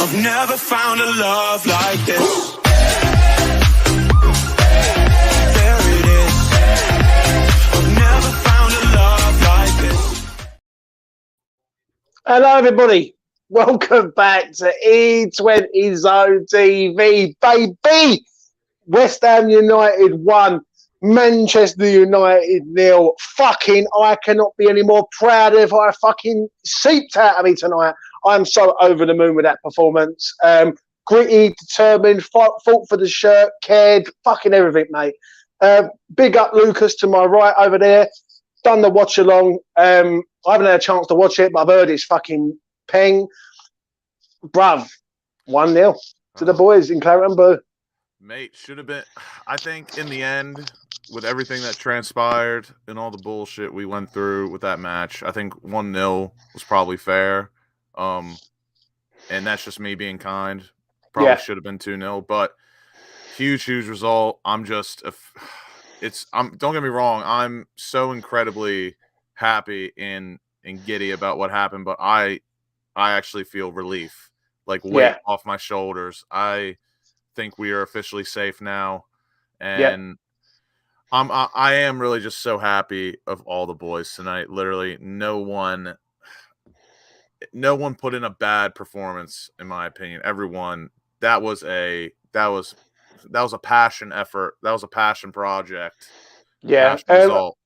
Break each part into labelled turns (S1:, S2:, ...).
S1: I've never found a love like this. There it is. I've never found a love like this.
S2: Hello, everybody. Welcome back to E20 Zone TV, baby. West Ham United 1, Manchester United 0. Fucking, I cannot be any more proud if I fucking seeped out of me tonight. I'm so over the moon with that performance. Gritty, determined, fought for the shirt, cared, fucking everything, mate. Big up Lucas to my right over there. Done the watch along. I haven't had a chance to watch it, but I've heard it's fucking peng. Bruv, 1-0 to the boys in Claret and Blue.
S3: Mate, should have been. I think in the end, with everything that transpired and all the bullshit we went through with that match, I think 1-0 was probably fair. And that's just me being kind. Probably should have been 2-0, but huge result. Don't get me wrong. I'm so incredibly happy and giddy about what happened, but I actually feel relief, like weight off my shoulders. I think we are officially safe now, and I am really just so happy of all the boys tonight. Literally, no one put in a bad performance, in my opinion. Everyone, that was a passion effort. That was a passion project.
S2: Yeah.
S3: Passion result.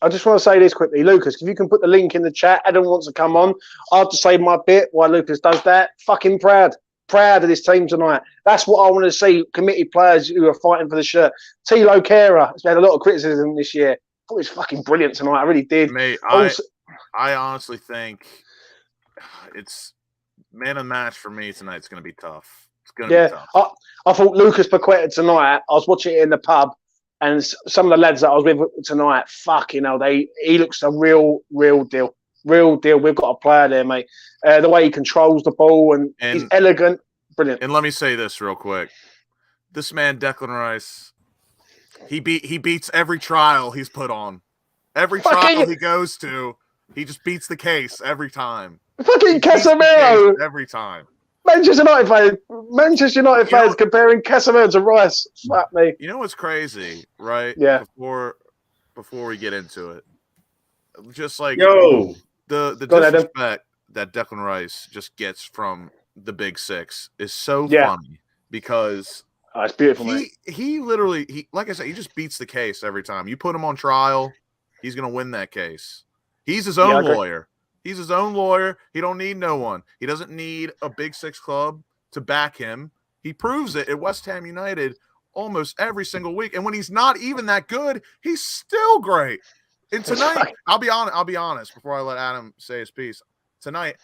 S2: I just want to say this quickly, Lucas. If you can put the link in the chat, Adam wants to come on. I'll have to say my bit while Lucas does that. Fucking proud of this team tonight. That's what I want to see. Committed players who are fighting for the shirt. Tilo Kehrer has had a lot of criticism this year. I thought he was fucking brilliant tonight. I really did.
S3: Mate, I honestly think it's man of the match for me tonight. It's going to be tough. It's going to be tough.
S2: I thought Lucas Paqueta tonight. I was watching it in the pub, and some of the lads that I was with tonight, fucking hell, he looks a real deal. Real deal. We've got a player there, mate. The way he controls the ball and he's elegant. Brilliant.
S3: And let me say this real quick. This man, Declan Rice, he beats every trial he's put on. Every trial he goes to, he just beats the case every time.
S2: Fucking Casemiro.
S3: Every time.
S2: Manchester United fans comparing Casemiro to Rice. Fuck me.
S3: You know what's crazy, right?
S2: Yeah.
S3: Before we get into it, just like the disrespect that Declan Rice just gets from the Big Six is so funny because
S2: it's beautiful, mate.
S3: He literally, like I said, he just beats the case every time. You put him on trial, he's going to win that case. He's his own lawyer. He's his own lawyer. He don't need no one. He doesn't need a Big Six club to back him. He proves it at West Ham United almost every single week. And when he's not even that good, he's still great. And tonight, I'll be honest before I let Adam say his piece. Tonight,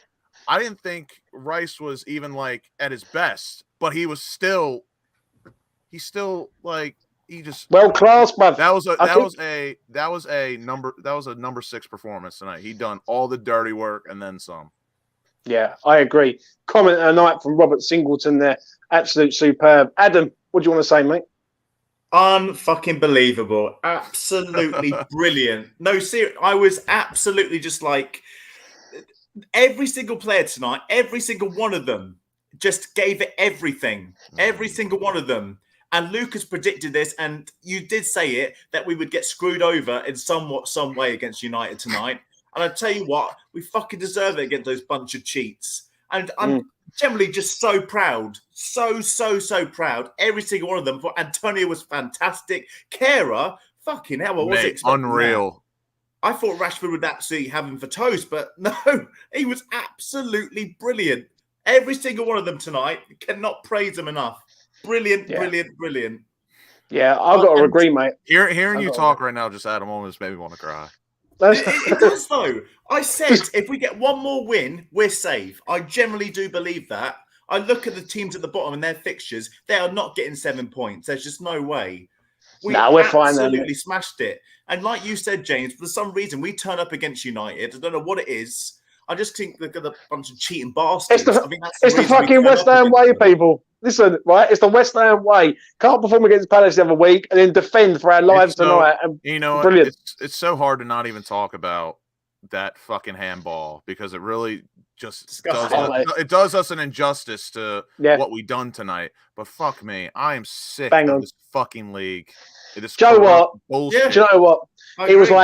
S3: I didn't think Rice was even like at his best, but he still like he just
S2: well class, man.
S3: That was a number 6 performance tonight. He done all the dirty work and then some.
S2: Yeah, I agree. Comment of the night from Robert Singleton there. Absolute superb. Adam, what do you want to say, mate?
S4: Unfucking believable. Absolutely brilliant. No, seriously, I was absolutely just like every single player tonight, every single one of them just gave it everything. Every single one of them. And Lucas predicted this, and you did say it, that we would get screwed over in some way against United tonight. And I tell you what, we fucking deserve it against those bunch of cheats. And I'm generally just so proud. So proud. Every single one of them. Antonio was fantastic. Kehrer, fucking hell, what was it?
S3: Unreal.
S4: I thought Rashford would absolutely have him for toast, but no, he was absolutely brilliant. Every single one of them tonight, cannot praise them enough. Brilliant.
S2: Yeah, I've got to agree, mate.
S3: Hearing you talk right now, just Adam, almost made me want to cry.
S4: It does, though. I said if we get one more win, we're safe. I generally do believe that. I look at the teams at the bottom and their fixtures; they are not getting 7 points. There's just no way.
S2: We're fine.
S4: Absolutely smashed it. And like you said, James, for some reason we turn up against United. I don't know what it is. I just think they're a bunch of cheating bastards.
S2: It's the fucking West Ham way, people. Listen, right? It's the West Ham way. Can't perform against Palace the other week and then defend for our lives tonight. And
S3: brilliant. It's so hard to not even talk about that fucking handball because it really just
S4: Disgusting.
S3: it does us an injustice to
S2: Yeah.
S3: what we done tonight. But fuck me, I am sick
S2: Bang
S3: of
S2: on.
S3: this fucking league. It is
S2: Joe, what?
S3: bullshit.
S2: Do you know what?
S4: I
S2: It was
S4: agree.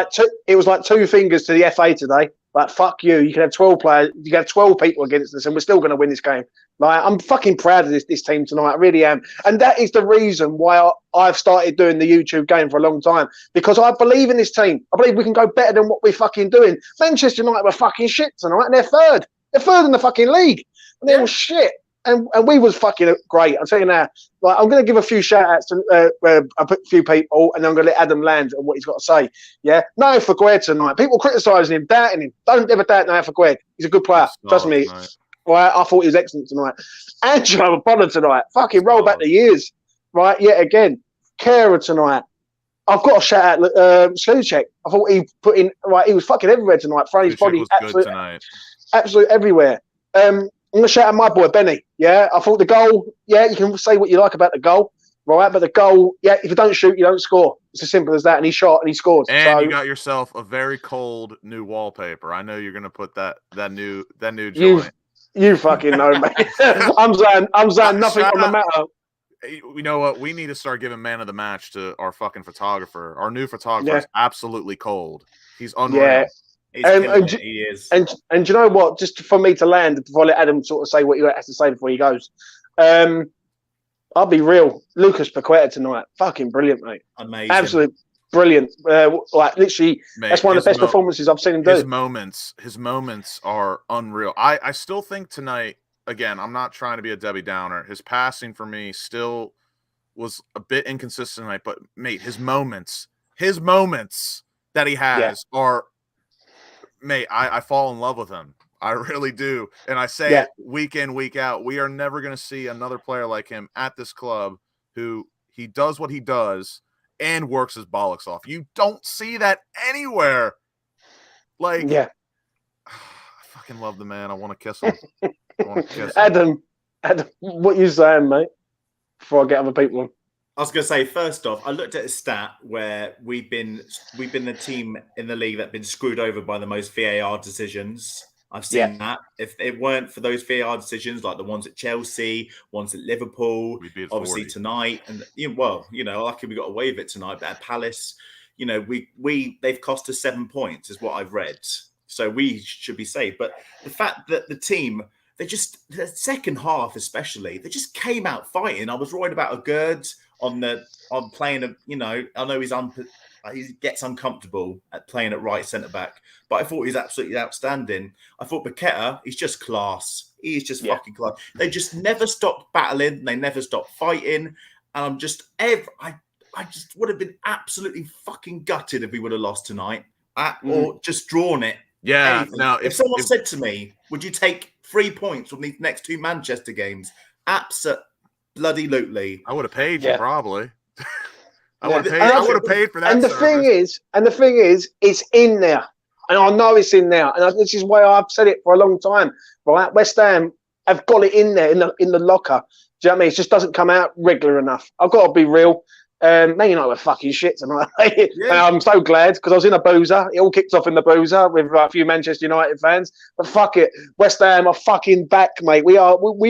S2: like two fingers to the FA today. Like, fuck you. You can have 12 players. You can have 12 people against us, and we're still going to win this game. Like, I'm fucking proud of this team tonight. I really am. And that is the reason why I've started doing the YouTube game for a long time, because I believe in this team. I believe we can go better than what we're fucking doing. Manchester United were fucking shit tonight, and they're third. They're third in the fucking league. And they're all shit. And we was fucking great. I'll tell you now. Like, I'm going to give a few shout-outs to a few people, and I'm going to let Adam land on what he's got to say. Yeah? Noah Fagued tonight. People criticising him, doubting him. Don't ever doubt Noah Fagued. He's a good player. Trust me. Right? I thought he was excellent tonight. Angelo Bonner tonight. Fucking roll back the years. Right? Yet again. Kera tonight. I've got to shout out Sluchek. I thought he put in... Right, he was fucking everywhere tonight. Throwing his body absolutely everywhere. I'm going to shout out my boy, Benny. Yeah, I thought the goal, you can say what you like about the goal, right? But the goal, if you don't shoot, you don't score. It's as simple as that. And he shot and he scored.
S3: And you got yourself a very cold new wallpaper. I know you're going to put that new joint.
S2: You fucking know, mate. I'm saying nothing on the matter.
S3: You know what? We need to start giving man of the match to our fucking photographer. Our new photographer is absolutely cold. He's unreal.
S2: Yeah.
S4: He is.
S2: And you know what? Just for me to land, before I let Adam sort of say what he has to say before he goes, I'll be real. Lucas Paqueta tonight, fucking brilliant, mate.
S4: Amazing,
S2: absolutely brilliant. Like literally,
S3: mate,
S2: that's one of the best performances I've seen him do.
S3: His moments are unreal. I still think tonight. Again, I'm not trying to be a Debbie Downer. His passing for me still was a bit inconsistent tonight, but mate, his moments that he has are. Mate, I fall in love with him. I really do. And I say it week in, week out. We are never going to see another player like him at this club who he does what he does and works his bollocks off. You don't see that anywhere. Like, I fucking love the man. I want to kiss him.
S2: Adam, what you saying, mate? Before I get other people on.
S4: I was going to say, first off, I looked at a stat where we've been the team in the league that's been screwed over by the most VAR decisions. I've seen that. If it weren't for those VAR decisions, like the ones at Chelsea, ones at Liverpool, obviously 40. Tonight, and lucky we got away with it tonight. But at Palace, they've cost us 7 points, is what I've read. So we should be safe. But the fact that the team, the second half especially, they just came out fighting. I was worried about a Gerd on playing I know he gets uncomfortable at playing at right centre back, but I thought he was absolutely outstanding. I thought Paqueta, he's just class. He's just fucking class. They just never stopped battling. They never stopped fighting. And I'm just I just would have been absolutely fucking gutted if we would have lost tonight or just drawn it.
S3: Yeah.
S4: Anything.
S3: Now,
S4: if someone said to me, "Would you take 3 points from these next two Manchester games?" Absolutely,
S3: I would have paid you probably. I would have paid for that.
S2: And the thing is, it's in there, and I know it's in there, and this is why I've said it for a long time. Right, West Ham have got it in there in the locker. Do you know what I mean? It just doesn't come out regular enough. I've got to be real. Man United were fucking shit tonight. And I'm so glad because I was in a boozer. It all kicked off in the boozer with a few Manchester United fans. But fuck it, West Ham are fucking back, mate. We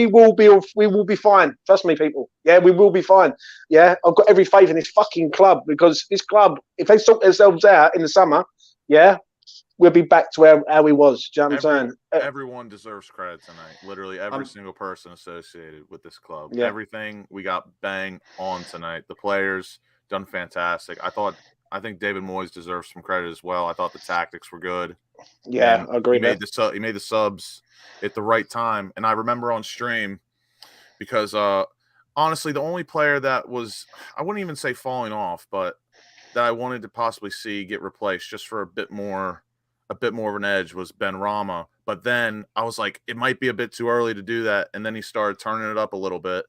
S2: will be fine. Trust me, people. Yeah, we will be fine. Yeah, I've got every faith in this fucking club because this club, if they sort themselves out in the summer, we'll be back to how we was. Do you know what I'm saying?
S3: Everyone deserves credit tonight. Literally every single person associated with this club.
S2: Yeah.
S3: Everything we got bang on tonight. The players done fantastic. I think David Moyes deserves some credit as well. I thought the tactics were good.
S2: Yeah, I agree.
S3: He made the subs at the right time. And I remember on stream because honestly, the only player that was, I wouldn't even say falling off, but that I wanted to possibly see get replaced just for a bit more of an edge was Ben Rama. But then I was like, it might be a bit too early to do that. And then he started turning it up a little bit.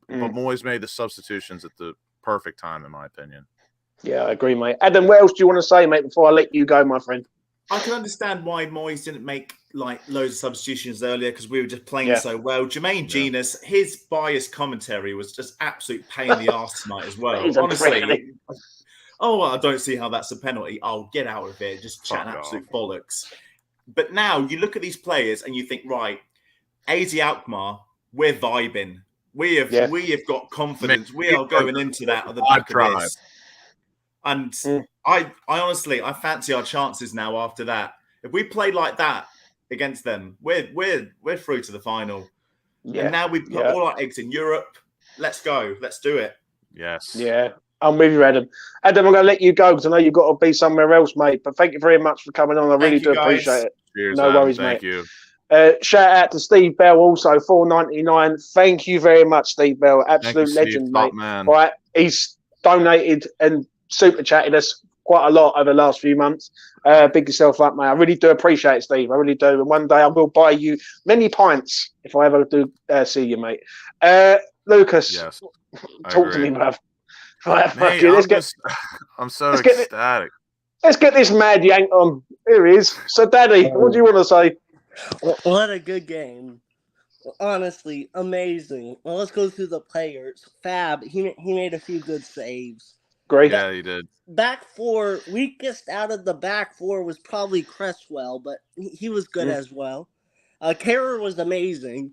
S3: But Moyes made the substitutions at the perfect time, in my opinion.
S2: Yeah, I agree, mate. Adam, what else do you want to say, mate, before I let you go, my friend?
S4: I can understand why Moyes didn't make like loads of substitutions earlier because we were just playing so well. Jermaine Genius, his biased commentary was just absolute pain in the arse tonight as well. Honestly. Oh, well, I don't see how that's a penalty. Oh, get out of here. Just chatting absolute bollocks. But now you look at these players and you think, right, AZ Alkmaar, we're vibing. We have got confidence. We are going into that at the back of this. And I honestly, I fancy our chances now after that. If we play like that against them, we're through to the final. Yeah. And now we put all our eggs in Europe. Let's go. Let's do it.
S3: Yes.
S2: Yeah. I'm with you, Adam. Adam, I'm going to let you go because I know you've got to be somewhere else, mate. But thank you very much for coming on. I really do appreciate it.
S3: Cheers,
S2: no
S3: Adam.
S2: worries,
S3: thank
S2: mate.
S3: You.
S2: Shout out to Steve Bell, also $4.99. Thank you very much, Steve Bell. Absolute legend, mate.
S3: Man.
S2: Right, he's donated and super chatted us quite a lot over the last few months. Big yourself up, mate. I really do appreciate it, Steve. I really do. And one day I will buy you many pints if I ever do see you, mate. Lucas, talk to me, bruv. Right,
S3: mate, I'm so ecstatic.
S2: Let's get this mad yank on. Here he is. So, Daddy, what do you want to say?
S5: What a good game. Honestly, amazing. Well, let's go through the players. Fab, he made a few good saves.
S2: Great.
S3: Yeah, he did.
S5: Back four, weakest out of the back four was probably Cresswell, but he was good as well. Kerr was amazing.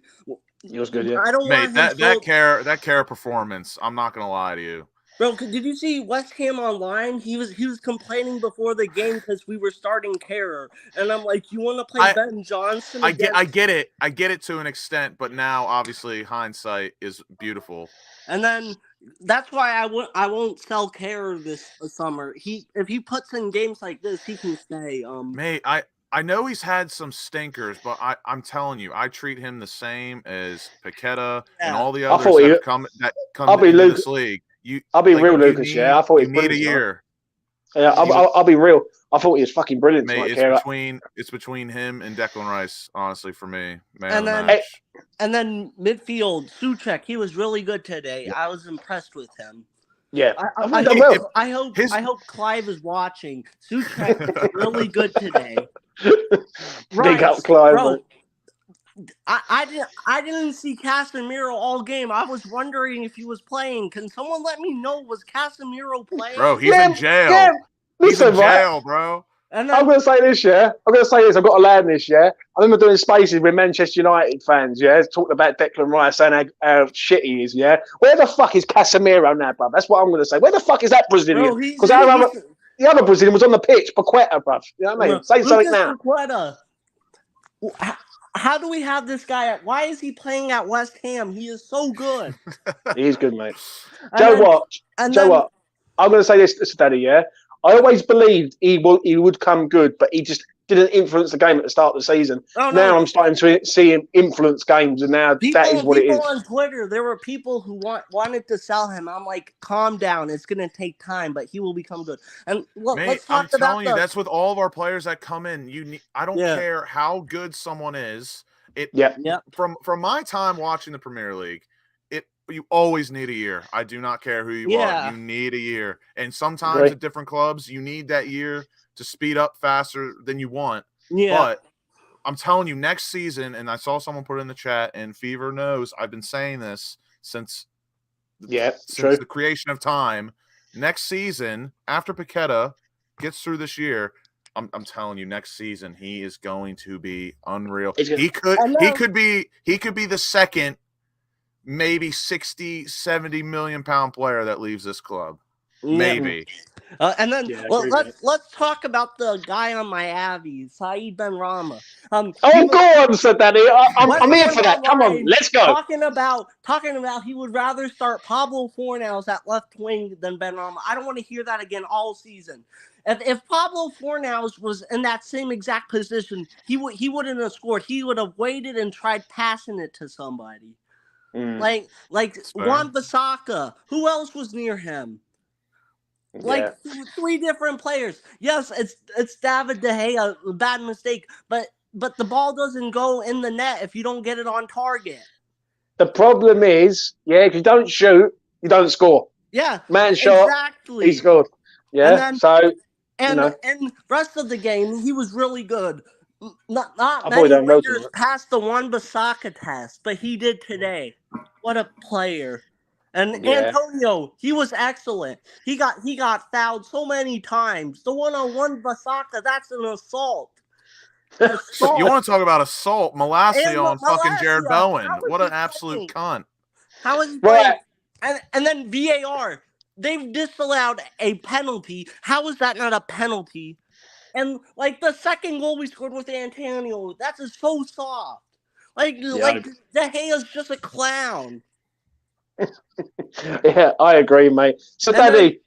S2: He was good, yeah.
S5: I don't
S3: want that Kerr performance, I'm not going to lie to you.
S5: Bro, did you see WestHamOnline? He was complaining before the game because we were starting Kerr, and I'm like, you want to play Ben Johnson?
S3: I get it to an extent, but now obviously hindsight is beautiful.
S5: And then that's why I won't sell Kerr this summer. If he puts in games like this, he can stay.
S3: Mate, I know he's had some stinkers, but I'm telling you, I treat him the same as Paqueta and all the others that come into this league.
S2: I'll be real, Lucas. I thought he
S3: need a year.
S2: Yeah, I'll be real. I thought he was fucking brilliant.
S3: Mate, it's between him and Declan Rice, honestly, for me.
S5: And then midfield, Souček, he was really good today. I was impressed with him.
S2: Yeah,
S5: I hope Clive is watching. Souček was really good today.
S2: Big up, Clive.
S5: Bro, I didn't see Casemiro all game. I was wondering if he was playing. Can someone let me know? Was Casemiro playing?
S3: Bro, he's in jail. Yeah. He's in jail, bro.
S2: And then, I'm going to say this, I've got to land this, I remember doing spaces with Manchester United fans, talking about Declan Rice, saying how shit he is, Where the fuck is Casemiro now, bruv? That's what I'm going to say. Where the fuck is that Brazilian? Because the other Brazilian was on the pitch, Paqueta, bruv. You know what I mean? Say something now.
S5: Paqueta. How do we have this guy? Why is he playing at West Ham? He is so good.
S2: He's good, mate. What? I'm going to say this, Daddy, I always believed he would come good, but he just didn't influence the game at the start of the season. Now I'm starting to see him influence games, and now that is what it is.
S5: People on Twitter, there were people who wanted to sell him. I'm like, calm down. It's going to take time, but he will become good. And let's talk about
S3: telling you, that's with all of our players that come in. I don't care how good someone is. From my time watching the Premier League, you always need a year. I do not care who you are. You need a year. And sometimes at different clubs, you need that year to speed up faster than you want. Yeah. But I'm telling you, next season, and I saw someone put it in the chat, and Fever knows I've been saying this since the creation of time. Next season, after Paqueta gets through this year, I'm telling you, next season he is going to be unreal. He could be the second, maybe 60, 70 million pound player that leaves this club. Maybe.
S5: And then let's talk about the guy on my Abbey, Saeed Benrahma.
S2: Go on, said Daddy. I'm here for that. Come on, let's go.
S5: Talking about he would rather start Pablo Fornals at left wing than Benrahma. I don't want to hear that again all season. If Pablo Fornals was in that same exact position, he wouldn't have scored. He would have waited and tried passing it to somebody. Like Wan-Bissaka. Who else was near him? Three different players. Yes, it's David De Gea, a bad mistake, but the ball doesn't go in the net if you don't get it on target.
S2: The problem is, if you don't shoot, you don't score.
S5: Yeah,
S2: man shot, he scored. Yeah,
S5: and rest of the game, he was really good. Not many players passed the Wan-Bissaka test, but he did today. What a player! And Antonio, he was excellent. He got fouled so many times. The one-on-one Bissaka, that's an assault. Assault.
S3: You want to talk about assault? Malassi
S5: And
S3: on fucking Jared
S5: Malacia,
S3: Bowen.
S5: how is
S3: What
S5: he
S3: an absolute
S5: playing?
S3: cunt.
S5: How is he
S2: Right.
S5: playing? And then VAR. They've disallowed a penalty. How is that not a penalty? And like the second goal we scored with Antonio, that's just so soft. Like De Gea's just a clown.
S2: Yeah, I agree, mate. So,
S5: And then-
S2: Daddy,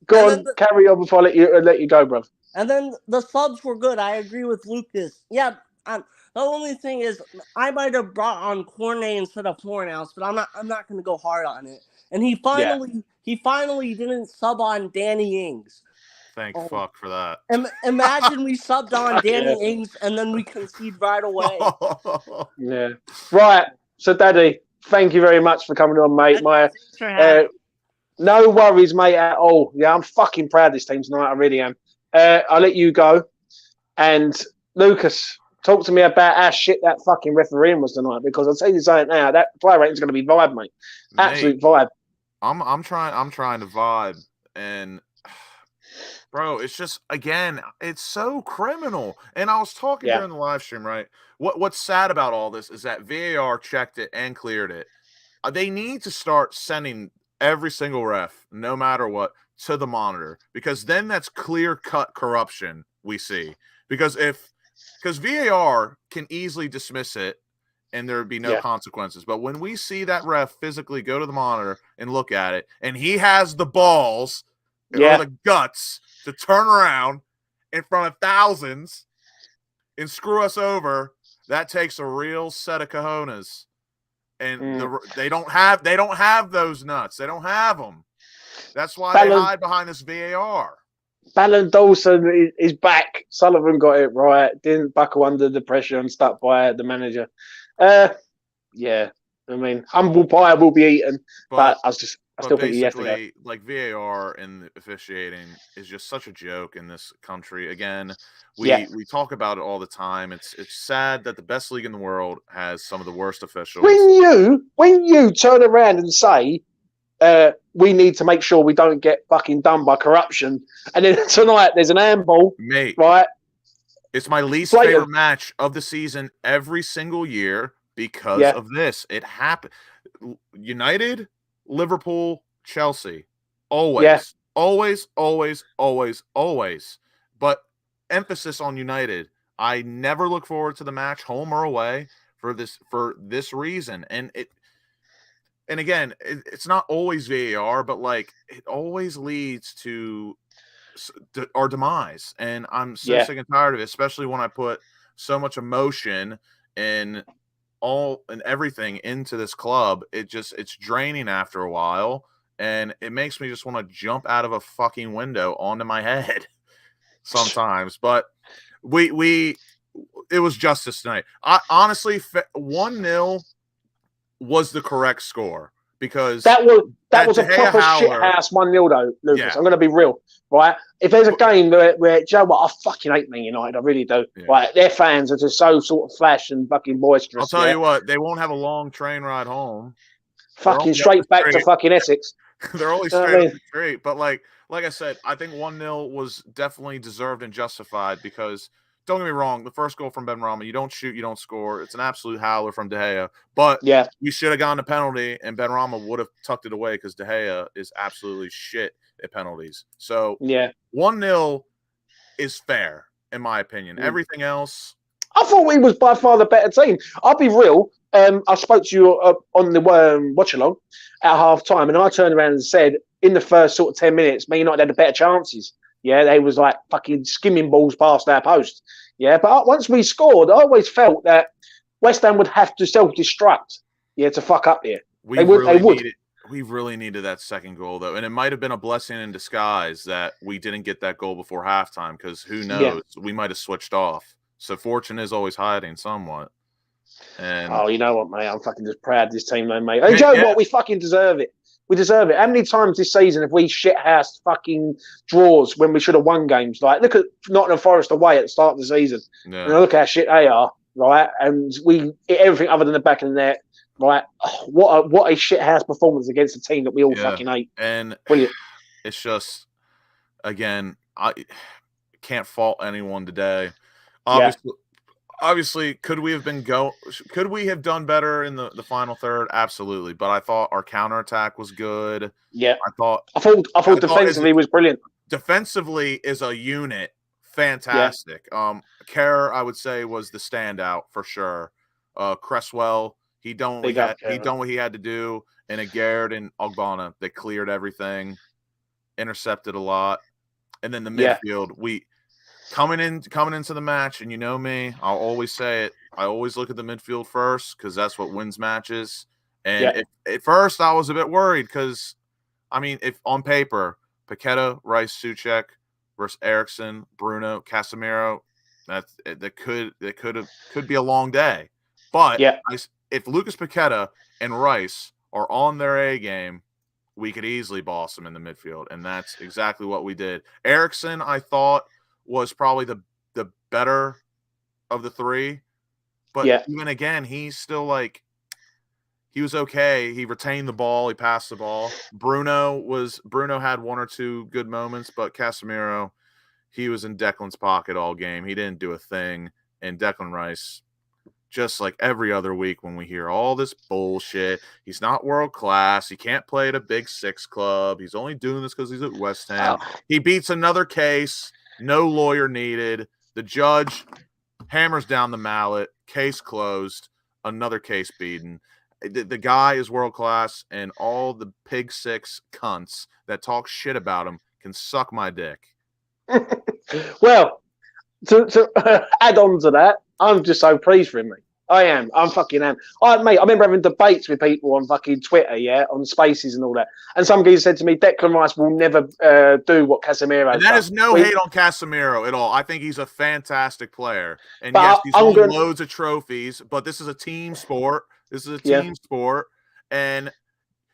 S2: go
S5: and
S2: on,
S5: then
S2: carry on before I let you go, bro.
S5: And then the subs were good. I agree with Lucas. Yeah, the only thing is I might have brought on Cornet instead of Fornals, but I'm not going to go hard on it. And he finally didn't sub on Danny Ings.
S3: Thank fuck for that.
S5: Imagine we subbed on Danny
S2: Yeah.
S5: Ings and then we concede right away.
S2: Yeah. Right. So, Daddy, thank you very much for coming on, mate.
S5: Thanks for having me.
S2: No worries, mate, at all. Yeah, I'm fucking proud of this team tonight. I really am. I'll let you go. And Lucas, talk to me about how shit that fucking refereeing was tonight. Because I'll tell you something now, that player rating is going to be vibe, mate. Absolute vibe.
S3: I'm trying to vibe, and bro, it's just, again, it's so criminal. And I was talking during the live stream, right? What's sad about all this is that VAR checked it and cleared it. They need to start sending every single ref, no matter what, to the monitor, because then that's clear-cut corruption we see. Because VAR can easily dismiss it and there would be no consequences. But when we see that ref physically go to the monitor and look at it, and he has the balls or the guts to turn around in front of thousands and screw us over, that takes a real set of cojones. And they don't have those nuts. They don't have them. That's why they hide behind this VAR.
S2: Ballon Dawson is back. Sullivan got it right. Didn't buckle under the pressure and stuck by the manager. Yeah. I mean, humble pie will be eaten. But I still think he has to go.
S3: Like, VAR and the officiating is just such a joke in this country. Again, we talk about it all the time. It's sad that the best league in the world has some of the worst officials.
S2: When you turn around and say, we need to make sure we don't get fucking done by corruption, and then tonight there's an handball,
S3: mate,
S2: right?
S3: It's my least favorite match of the season every single year because of this. It happened. United, Liverpool, Chelsea, always. But emphasis on United. I never look forward to the match, home or away, for this reason. And again, it's not always VAR, but like it always leads to our demise. And I'm so sick and tired of it, especially when I put so much emotion and everything into this club. It's draining after a while, and it makes me just want to jump out of a fucking window onto my head sometimes. But it was justice tonight. I honestly 1-0 was the correct score, because
S2: that was a proper shit house 1-0 though, Lucas. I'm going to be real, right? If there's a game where Joe, you know what, I fucking hate Man United, I really do. Yeah. Right, their fans are just so sort of flash and fucking boisterous.
S3: I'll tell you what, they won't have a long train ride home.
S2: Fucking straight back to fucking Essex.
S3: They're only straight up the street. But like I said, I think 1-0 was definitely deserved and justified, because don't get me wrong, the first goal from Benrahma, you don't shoot, you don't score. It's an absolute howler from De Gea. But we should have gotten a penalty, and Benrahma would have tucked it away, because De Gea is absolutely shit at penalties. So 1-0 is fair, in my opinion. Everything else,
S2: I thought we was by far the better team. I'll be real. I spoke to you on the watch along at half time, and I turned around and said, in the first sort of 10 minutes, Man United had the better chances. Yeah, they was like fucking skimming balls past our post. Yeah, but once we scored, I always felt that West Ham would have to self-destruct. Yeah, to fuck up here. They would.
S3: We really needed that second goal, though. And it might have been a blessing in disguise that we didn't get that goal before halftime, because who knows? We might have switched off. So fortune is always hiding somewhat. And
S2: you know what, mate? I'm fucking just proud of this team, though, mate. And you know what? We fucking deserve it. We deserve it. How many times this season have we shit-housed fucking draws when we should have won games? Like, look at Nottingham Forest away at the start of the season. Yeah. And look how shit they are, right? And we hit everything other than the back of the net, right? Oh, what a shit-house performance against a team that we all fucking hate.
S3: And
S2: brilliant.
S3: It's just, again, I can't fault anyone today. Obviously, Obviously, could we have done better in the final third? Absolutely. But I thought our counterattack was good.
S2: Yeah,
S3: I thought
S2: I thought defensively was brilliant.
S3: defensively is a unit, fantastic. Kerr, I would say, was the standout for sure. Cresswell, he done what he had to do, and Garrett and Ogbonna, they cleared everything, intercepted a lot, and then the midfield, we coming into the match, and you know me, I'll always say it. I always look at the midfield first because that's what wins matches. And at first, I was a bit worried because, I mean, if on paper, Paqueta, Rice, Souček versus Eriksson, Bruno, Casemiro, that could be a long day. But if Lucas Paqueta and Rice are on their A game, we could easily boss them in the midfield, and that's exactly what we did. Eriksson, I thought, was probably the better of the three, but even again, he's still he was okay. He retained the ball. He passed the ball. Bruno had one or two good moments, but Casemiro, he was in Declan's pocket all game. He didn't do a thing. And Declan Rice, just like every other week when we hear all this bullshit, he's not world class. He can't play at a big six club. He's only doing this because he's at West Ham. He beats another case. No lawyer needed. The judge hammers down the mallet. Case closed. Another case beaten. The guy is world class, and all the pig six cunts that talk shit about him can suck my dick.
S2: Well, to add on to that, I'm just so pleased for him, mate. I am. I'm fucking am. Mate, I remember having debates with people on fucking Twitter, on Spaces and all that. And some guys said to me, Declan Rice will never do what Casemiro
S3: does. And that is no hate on Casemiro at all. I think he's a fantastic player. And yes, he's won loads of trophies, but this is a team sport. And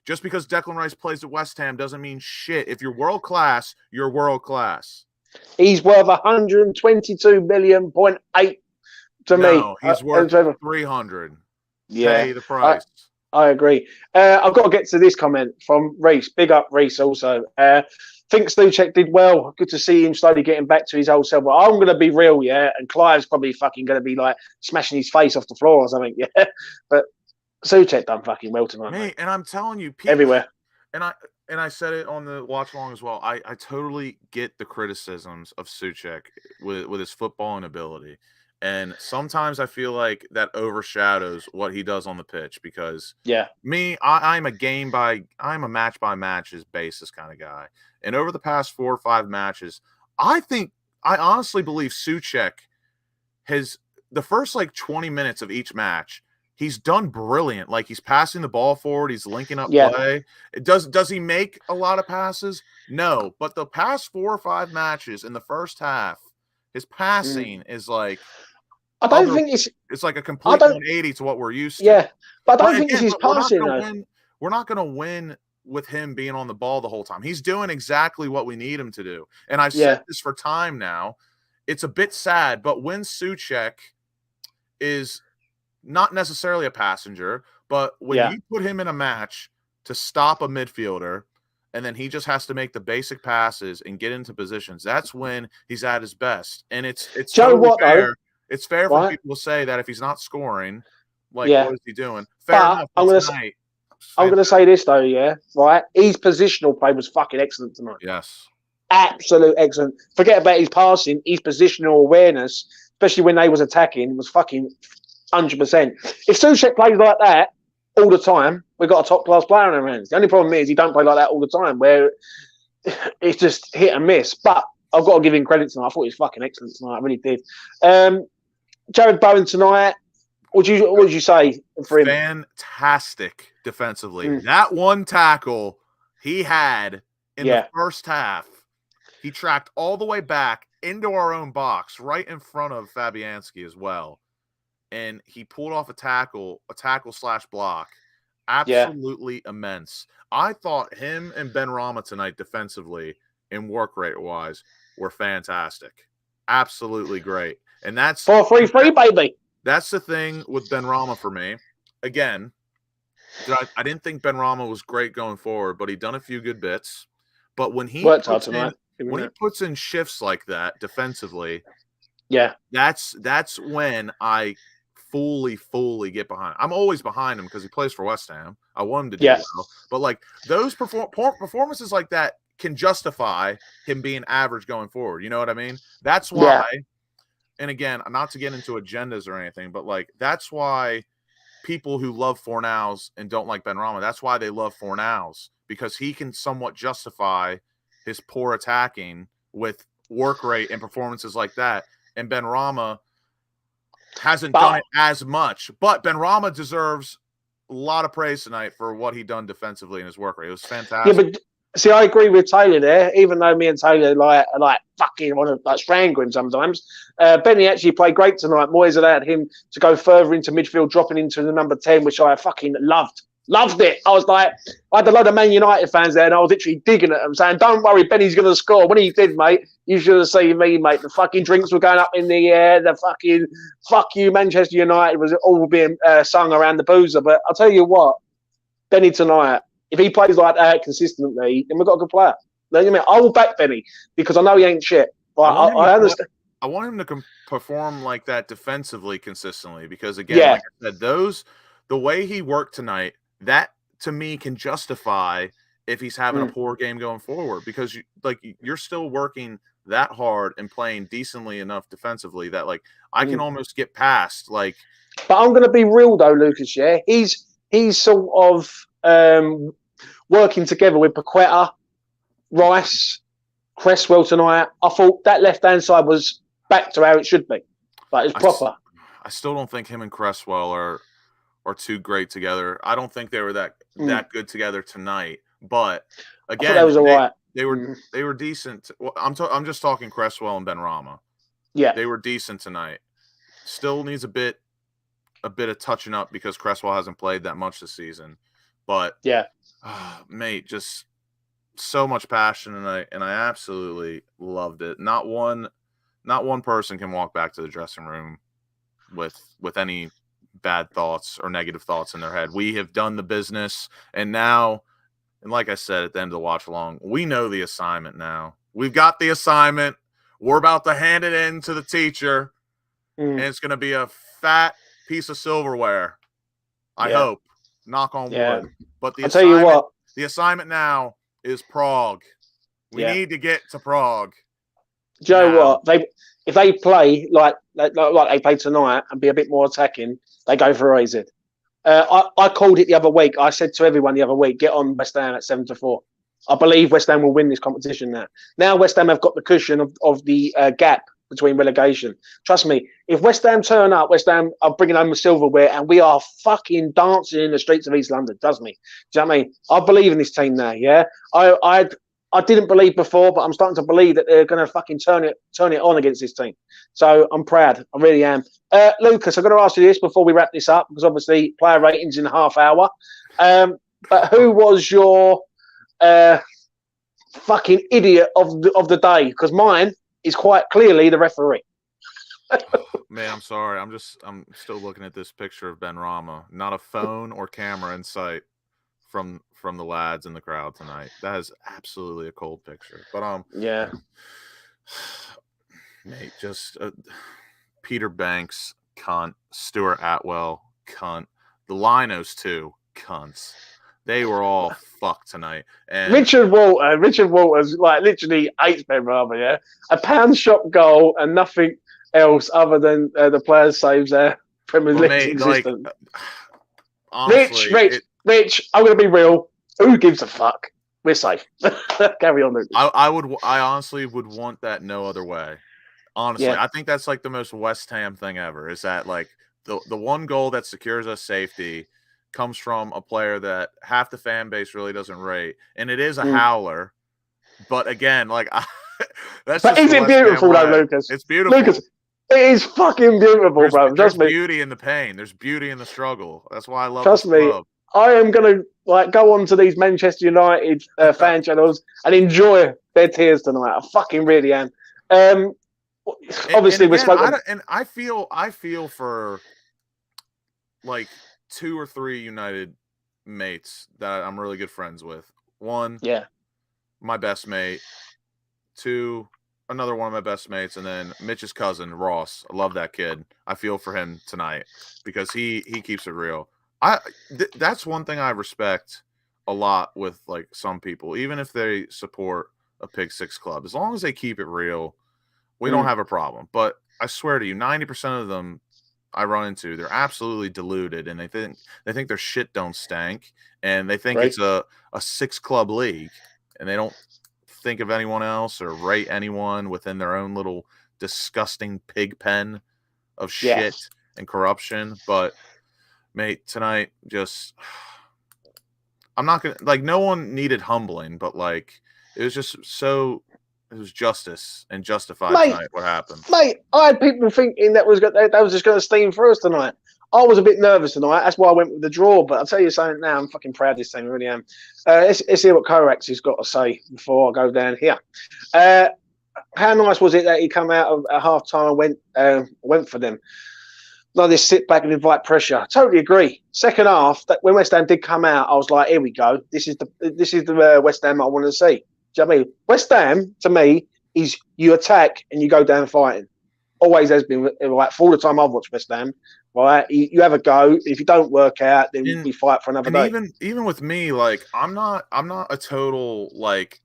S3: just because Declan Rice plays at West Ham doesn't mean shit. If you're world class, you're world class.
S2: He's worth 122 million.8 to me.
S3: No, he's worth 300.
S2: Yeah,
S3: pay the price.
S2: I agree. I've got to get to this comment from Reese. Big up Reese also. Think Souček did well. Good to see him slowly getting back to his old self. But I'm going to be real, and Clive's probably fucking going to be like smashing his face off the floor or something, But Souček done fucking well tonight, mate.
S3: And I'm telling you, people,
S2: everywhere.
S3: And I said it on the watch along as well. I totally get the criticisms of Souček with his footballing ability. And sometimes I feel like that overshadows what he does on the pitch because I'm a match by matches basis kind of guy. And over the past 4 or 5 matches, I honestly believe Souček has the first 20 minutes of each match, he's done brilliant. Like he's passing the ball forward, he's linking up play. Does he make a lot of passes? No, but the past 4 or 5 matches in the first half, his passing is like
S2: I don't think
S3: it's like a complete 180 to what we're used to.
S2: Yeah, but I don't think it's his passing.
S3: We're not going to win with him being on the ball the whole time. He's doing exactly what we need him to do. And I've said this for time now. It's a bit sad, but when Souček is not necessarily a passenger, but when you put him in a match to stop a midfielder, and then he just has to make the basic passes and get into positions, that's when he's at his best. And it's totally fair. It's fair for people to say that if he's not scoring, what is he doing? Fair enough. I'm
S2: going to say this, though, right? His positional play was fucking excellent tonight.
S3: Yes.
S2: Absolute excellent. Forget about his passing. His positional awareness, especially when they was attacking, was fucking 100%. If Souček plays like that all the time, we've got a top-class player on our hands. The only problem is he don't play like that all the time, where it's just hit and miss. But I've got to give him credit tonight. I thought he was fucking excellent tonight. I really did. Jared Bowen tonight, what would you say for him?
S3: Fantastic defensively. That one tackle he had in the first half, he tracked all the way back into our own box, right in front of Fabianski as well. And he pulled off a tackle / block. Absolutely immense. I thought him and Ben Rama tonight defensively and work rate wise were fantastic. Absolutely great. And that's
S2: 4-3-3, baby.
S3: That's the thing with Ben Rama for me. Again, I didn't think Ben Rama was great going forward, but he done a few good bits. But when he puts in shifts like that defensively,
S2: Yeah.
S3: That's when I fully get behind. I'm always behind him because he plays for West Ham. I want him to do well. But like those performances like that can justify him being average going forward. You know what I mean? That's why.
S2: Yeah.
S3: And again, not to get into agendas or anything, but like that's why people who love Fornals and don't like Benrahma, that's why they love Fornals, because he can somewhat justify his poor attacking with work rate and performances like that. And Benrahma hasn't done it as much, but Benrahma deserves a lot of praise tonight for what he done defensively in his work rate. It was fantastic.
S2: Yeah, but see, I agree with Taylor there. Even though me and Taylor like fucking want to like strangle him sometimes, Benny actually played great tonight. Moyes allowed him to go further into midfield, dropping into the number 10, which I fucking loved. Loved it. I was like, I had a load of Man United fans there, and I was literally digging at them, saying, "Don't worry, Benny's going to score." When he did, mate, you should have seen me, mate. The fucking drinks were going up in the air. The fucking "fuck you, Manchester United" was all being sung around the boozer. But I'll tell you what, Benny tonight, if he plays like that consistently, then we've got a good player. You know what I mean? I will back Benny because I know he ain't shit. But I understand.
S3: I want him to perform like that defensively consistently because, again, like I said, the way he worked tonight, that to me can justify if he's having a poor game going forward, because you're still working that hard and playing decently enough defensively that like I can almost get past like.
S2: But I'm going to be real though, Lucas. Yeah, he's sort of working together with Paqueta, Rice, Cresswell tonight. I thought that left hand side was back to how it should be, but it's proper.
S3: I still don't think him and Cresswell are too great together. I don't think they were that good together tonight. But again,
S2: that was all right.
S3: They were decent. Well, I'm just talking Cresswell and Benrahma.
S2: Yeah,
S3: they were decent tonight. Still needs a bit of touching up because Cresswell hasn't played that much this season. But mate, just so much passion, and I absolutely loved it. Not one person can walk back to the dressing room with any bad thoughts or negative thoughts in their head. We have done the business, and now, and like I said at the end of the watch along, we know the assignment now. We've got the assignment. We're about to hand it in to the teacher, and it's going to be a fat piece of silverware. I hope. Knock on wood. But the assignment now is Prague. We need to get to Prague.
S2: Do you know what? If they play like they play tonight and be a bit more attacking, they go for easy. I called it the other week. I said to everyone the other week, get on West Ham at 7-4. I believe West Ham will win this competition now. Now West Ham have got the cushion of the gap between relegation. Trust me, if West Ham turn up, West Ham are bringing home the silverware, and we are fucking dancing in the streets of East London. Trust me. Do you know what I mean? I believe in this team now. Yeah, I didn't believe before, but I'm starting to believe that they're going to fucking turn it on against this team. So I'm proud. I really am. Lucas, I've got to ask you this before we wrap this up, because obviously player ratings in a half hour. But who was your fucking idiot of the day? Because mine is quite clearly the referee.
S3: Man, I'm sorry. I'm still looking at this picture of Benrahma. Not a phone or camera in sight from the lads in the crowd tonight. That is absolutely a cold picture. But mate, just Peter Banks, cunt. Stuart Atwell, cunt. The Linos too, cunts. They were all fucked tonight. And
S2: Richard Walters like literally hates Benrahma. Yeah, a pound shot goal and nothing else other than the players' saves there. Premier League's existence.
S3: Honestly,
S2: Rich, I'm going to be real. Who gives a fuck? We're safe. Carry on, Luke.
S3: I honestly would want that no other way. Honestly, I think that's like the most West Ham thing ever. Is that like the one goal that secures us safety comes from a player that half the fan base really doesn't rate, and it is a howler. But again, like that's. But
S2: is it beautiful though, Lucas?
S3: It's beautiful.
S2: Lucas, it is fucking beautiful, bro.
S3: There's beauty in the pain. There's beauty in the struggle. That's why I love.
S2: Trust me, club. I am gonna go on to these Manchester United fan channels and enjoy their tears tonight. I fucking really am. Obviously,
S3: I feel for like 2 or 3 United mates that I'm really good friends with. One, my best mate. 2, another one of my best mates, and then Mitch's cousin Ross. I love that kid. I feel for him tonight because he keeps it real. That's one thing I respect a lot with like some people, even if they support a Pig Six club. As long as they keep it real, we don't have a problem. But I swear to you, 90% of them I run into, they're absolutely deluded, and they think their shit don't stank, and they think it's a 6-club league, and they don't think of anyone else or rate anyone within their own little disgusting pig pen of shit and corruption. But mate, tonight just I'm not gonna like no one needed humbling, but like it was just so it was justice and justified tonight what happened.
S2: Mate, I had people thinking that was just going to steam through us tonight. I was a bit nervous tonight. That's why I went with the draw. But I'll tell you something now. I'm fucking proud of this team. I really am. Let's hear what Korax has got to say before I go down here. How nice was it that he come out at half time and went for them? Not this sit back and invite pressure. I totally agree. Second half, that when West Ham did come out, I was like, here we go. This is the West Ham I want to see. Do you know what I mean? West Ham, to me, is you attack and you go down fighting. Always has been, like, for all the time I've watched West Ham, right? You have a go. If you don't work out, then we fight for another day.
S3: Even with me, like, I'm not a total, like,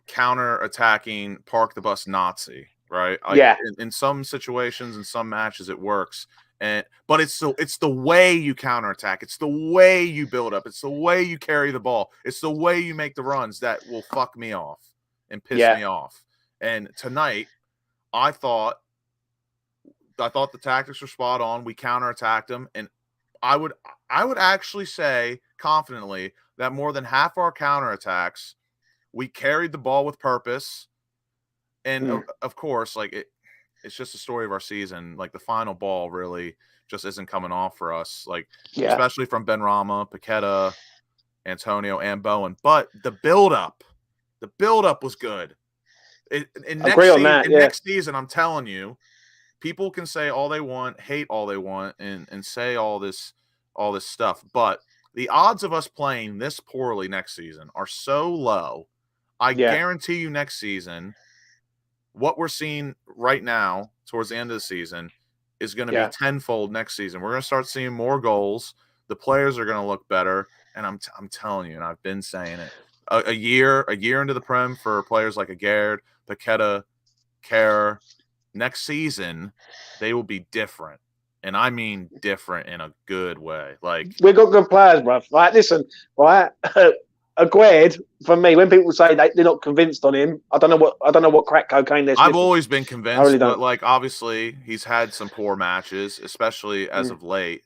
S3: counter-attacking, park the bus Nazi, right? In some situations, in some matches, it works. But it's the way you counterattack. It's the way you build up. It's the way you carry the ball. It's the way you make the runs that will fuck me off and piss me off. And tonight, I thought the tactics were spot on. We counterattacked them, and I would actually say confidently that more than half our counterattacks, we carried the ball with purpose. And of course, like it's just a story of our season. Like the final ball really just isn't coming off for us. Like especially from Benrahma, Paqueta, Antonio, and Bowen. But the build-up was good. Next season, I'm telling you, people can say all they want, hate all they want, and say all this stuff. But the odds of us playing this poorly next season are so low. I guarantee you next season, what we're seeing right now towards the end of the season is going to be tenfold next season. We're going to start seeing more goals. The players are going to look better. And I'm telling you, and I've been saying it, a year into the Prem for players like Aguerd, Paqueta, Kerr, next season, they will be different. And I mean different in a good way. Like
S2: we've got good players, bro. Right, listen, right. Aguerd, for me, when people say they're not convinced on him, I don't know what crack cocaine they're
S3: I've always been convinced, but like obviously he's had some poor matches, especially as of late.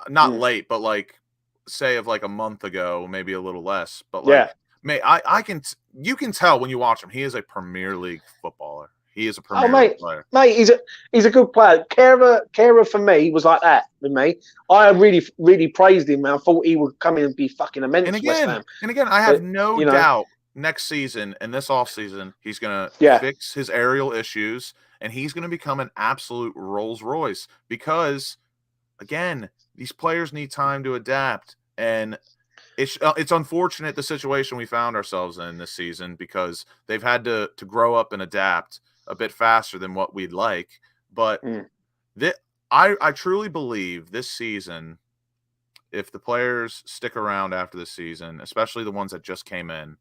S3: Not late, but like say of like a month ago, maybe a little less. But like you can tell when you watch him, he is a Premier League footballer. He is a Premier League player. Mate,
S2: he's a good player. Kehrer for me was like that with me. I really, really praised him. I thought he would come in and be fucking immense.
S3: And again, I have no doubt next season and this offseason, he's going to fix his aerial issues and he's going to become an absolute Rolls Royce because, again, these players need time to adapt. And it's unfortunate the situation we found ourselves in this season because they've had to grow up and adapt a bit faster than what we'd like. But I truly believe this season, if the players stick around after this season, especially the ones that just came in,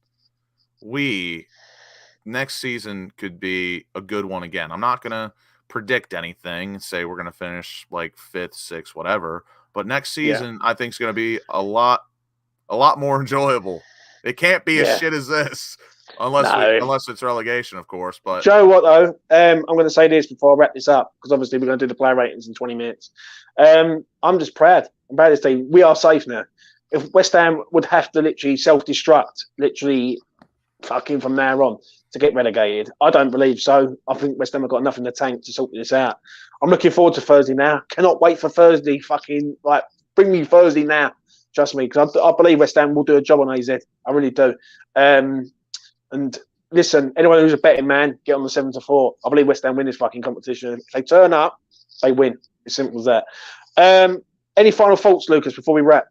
S3: next season could be a good one again. I'm not going to predict anything, say we're going to finish like 5th, 6th, whatever. But next season, I think is going to be a lot more enjoyable. It can't be as shit as this. Unless it's relegation, of course. But
S2: Joe, what though? I'm going to say this before I wrap this up because obviously we're going to do the player ratings in 20 minutes. I'm just proud. I'm proud of this team. We are safe now. If West Ham would have to literally self-destruct, literally fucking from now on to get relegated, I don't believe so. I think West Ham have got enough in the tank to sort this out. I'm looking forward to Thursday now. Cannot wait for Thursday. Fucking like bring me Thursday now. Trust me, because I believe West Ham will do a job on AZ. I really do. And listen, anyone who's a betting man, get on the 7-4. I believe West Ham win this fucking competition. If they turn up, they win. As simple as that. Any final thoughts, Lucas, before we wrap?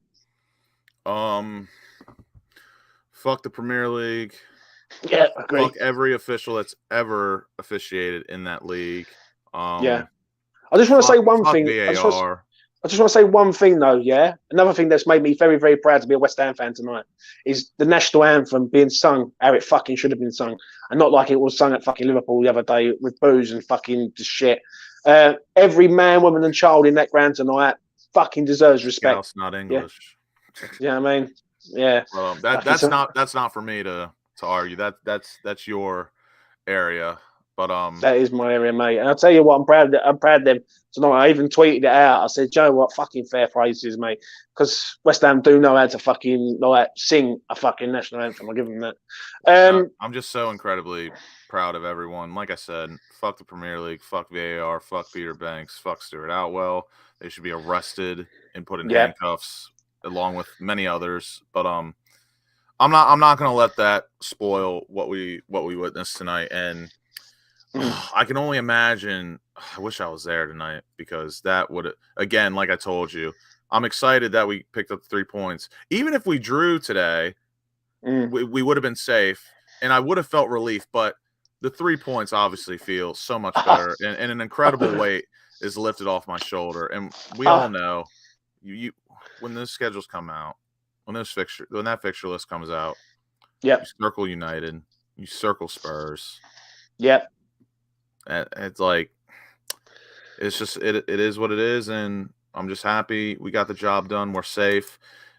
S3: Fuck the Premier League.
S2: Yeah, agree.
S3: Fuck every official that's ever officiated in that league.
S2: Yeah. I just want to say one
S3: fuck
S2: thing.
S3: VAR.
S2: I just want to say one thing, though, yeah? Another thing that's made me very, very proud to be a West Ham fan tonight is the national anthem being sung how it fucking should have been sung. And not like it was sung at fucking Liverpool the other day with booze and fucking shit. Every man, woman and child in that ground tonight fucking deserves respect.
S3: Scouse, not English.
S2: Yeah, I mean? Yeah.
S3: That's not for me to argue. That's your area. But
S2: that is my area, mate. And I'll tell you what, I'm proud of them tonight. I even tweeted it out. I said, Joe, what fucking fair praises, mate. Because West Ham do know how to fucking sing a fucking national anthem. I'll give them that.
S3: I'm just so incredibly proud of everyone. Like I said, fuck the Premier League, fuck VAR, fuck Peter Banks, fuck Stuart Outwell. They should be arrested and put in handcuffs, along with many others. But I'm not gonna let that spoil what we witnessed tonight. And I can only imagine. I wish I was there tonight, because that would, again, like I told you, I'm excited that we picked up 3 points. Even if we drew today, we would have been safe, and I would have felt relief. But the 3 points obviously feel so much better, and an incredible weight is lifted off my shoulder. And we all know, you when those schedules come out, when that fixture list comes out, you circle United, you circle Spurs.
S2: Yep.
S3: It's like, it's just it is what it is, and I'm just happy we got the job done. We're safe,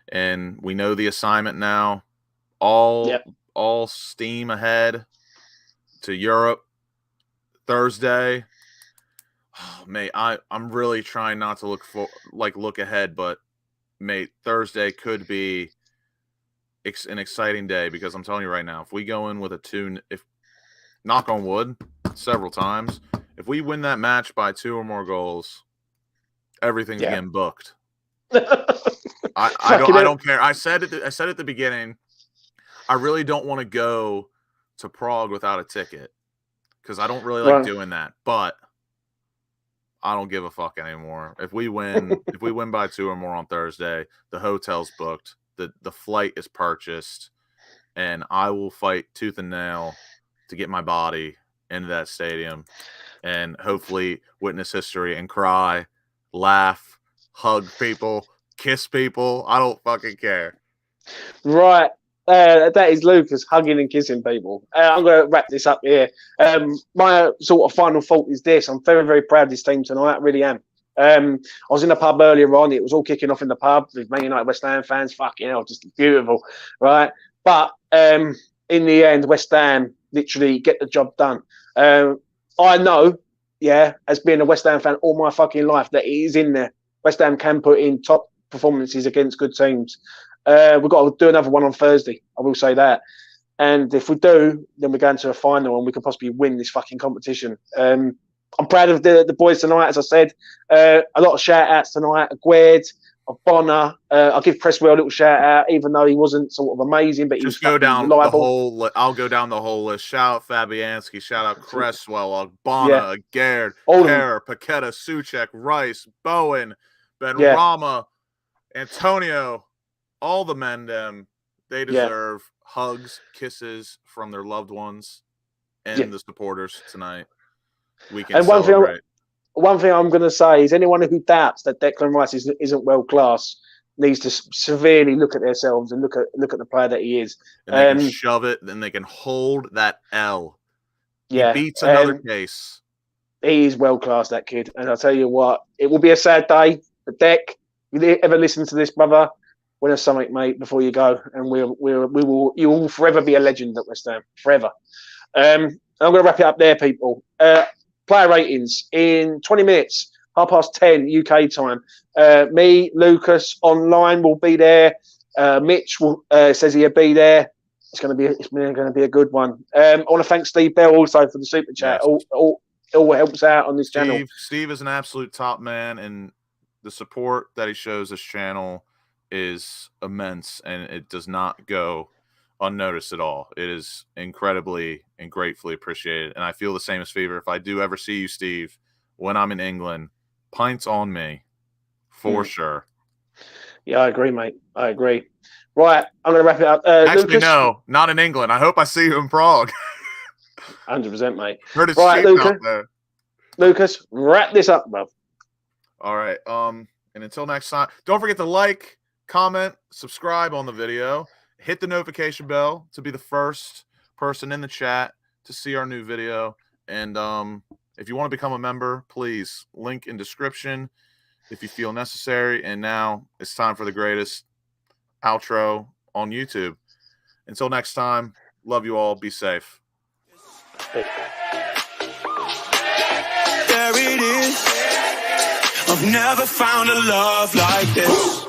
S3: and we know the assignment now. All steam ahead to Europe Thursday. Oh, mate, I'm really trying not to look ahead, but mate, Thursday could be an exciting day, because I'm telling you right now, if we go in with a 2, if knock on wood several times, if we win that match by 2 or more goals, everything's getting booked. I don't care. I said at the beginning, I really don't want to go to Prague without a ticket, because I don't really like doing that. But I don't give a fuck anymore. If we win, by 2 or more on Thursday, the hotel's booked, the flight is purchased, and I will fight tooth and nail to get my body into that stadium and hopefully witness history and cry, laugh, hug people, kiss people. I don't fucking care.
S2: Right. That is Lucas hugging and kissing people. I'm going to wrap this up here. My sort of final thought is this. I'm very, very proud of this team tonight. I really am. I was in the pub earlier on. It was all kicking off in the pub with Man United, West Ham fans. Fucking hell, just beautiful, right? But in the end, West Ham literally get the job done. I know, as being a West Ham fan all my fucking life, that it is in there. West Ham can put in top performances against good teams. We've got to do another one on Thursday. I will say that. And if we do, then we're going to a final and we can possibly win this fucking competition. I'm proud of the boys tonight, as I said. A lot of shout-outs tonight. Aguerd, Bonner. I'll give Cresswell a little shout-out, even though he wasn't sort of amazing, but he was reliable.
S3: I'll go down the whole list. Shout out Fabianski. Shout out Cresswell, Bonner, Aguerd, Kerr, Paqueta, Souček, Rice, Bowen, Benrahma, Antonio. All the men, they deserve hugs, kisses from their loved ones and the supporters tonight. We can celebrate.
S2: One thing I'm going to say is anyone who doubts that Declan Rice isn't world class needs to severely look at themselves and look at the player that he is.
S3: And they can shove it, and they can hold that L. He beats another case.
S2: He is world class, that kid. And I'll tell you what, it will be a sad day for Dec. If you ever listen to this, brother, win us something, mate, before you go, and you will forever be a legend at West Ham, forever. I'm going to wrap it up there, people. Player ratings in 20 minutes, 10:30 UK time. Me, Lucas, online will be there. Mitch says he'll be there. It's going to be a good one. I want to thank Steve Bell also for the super chat. Yes. All helps out on this channel.
S3: Steve is an absolute top man, and the support that he shows this channel is immense, and it does not go unnoticed at all. It is incredibly and gratefully appreciated, and I feel the same as Fever. If I do ever see you, Steve, when I'm in England, pints on me for sure.
S2: Yeah, I agree, mate. I agree. Right, I'm going to wrap it up.
S3: Actually,
S2: Lucas?
S3: no, not in England. I hope I see you in Prague.
S2: 100%, mate.
S3: Heard it's
S2: Right,
S3: cheap
S2: Lucas.
S3: out there.
S2: Lucas, wrap this up, bro.
S3: All right. And until next time, don't forget to like, comment, subscribe on the video, hit the notification bell to be the first person in the chat to see our new video. And if you want to become a member, please, link in description if you feel necessary. And now it's time for the greatest outro on YouTube. Until next time, love you all. Be safe.
S1: There it is. I've never found a love like this.